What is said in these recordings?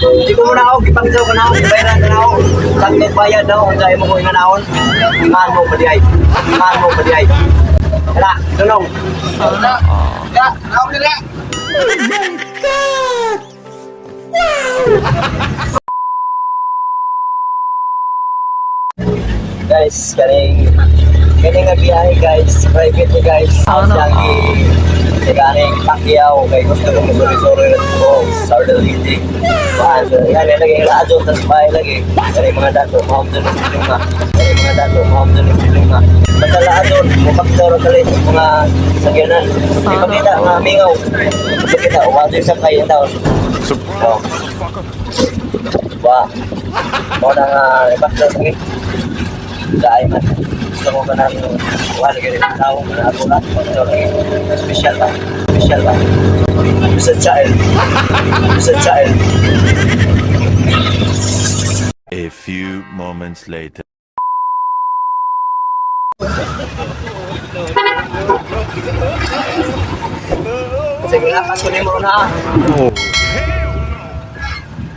Di ko muna ako, ipangsaw ka na ako, bayaran ka na ako. Sakit bayad daw, kung sa'yo mo ko inanaon. Imahan mo, padiay. Imahan mo, padiay. Kala, tulong. Sana. Ya, ako nila. Guys, kaning nga biyahe guys, private ni guys. Sana. Ganing Pacquiao, kay gusto ko masuri-suri ko sa Ardalite. Yan, lagi radyo, tas bahay lagi. Dari mga dato, maham dun ng lima. Dari mga dato, maham dun ng lima. Magkalaan dun, mapakitoro kalit mga sagyanan. Ipakita nga mingaw. Ipakita, uwato yung sakay yung taon. Oh. Wah. Mau na nga, ipakitoro sakit. Dahil man. Gusto ko ka ng wala ganit ang tao na ako na special ba? Special ba? Bisa child. Bisa child. A few moments later. Kasi gulapan ko ni mo na.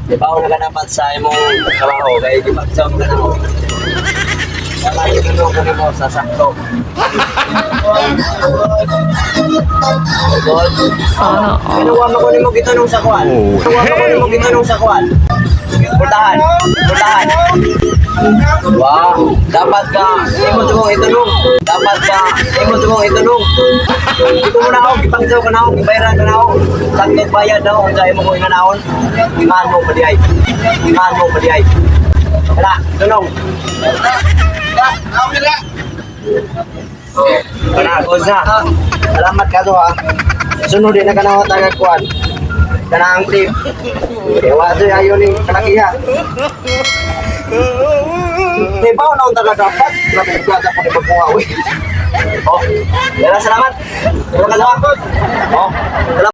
Di ba ako naganapat sa imong trabaho kaya di ba sa mga tao? Kaya yung ko ni mo sa sakto. Sana. Kinuha mo ko ni mo gitanong sa kuwan. Kinuha mo ko ni mo gitanong sa kuwan. Putahan. Putahan. Wow. Dapat ka. Imo mong itanong. Dapat ka. Imo mong itanong. Di ko muna ako. Ipangsaw ka na ako. Ibayaran ka na ako. Sakto bayad na ako. Kung sa'yo mo ko inanaon. Imahan mo padiay. Imahan mo padiay. Kala. Tulong. Ako nila. Kana ko sa. Salamat ka to ha. Sunod din na kanang tagakuan. Kanang tip. Ewa doy ayo ni kanakiha. Di ba na unta dapat? Grabe ka sa pag pagkuha. Oh. Salamat. Salamat. Oh. Salamat.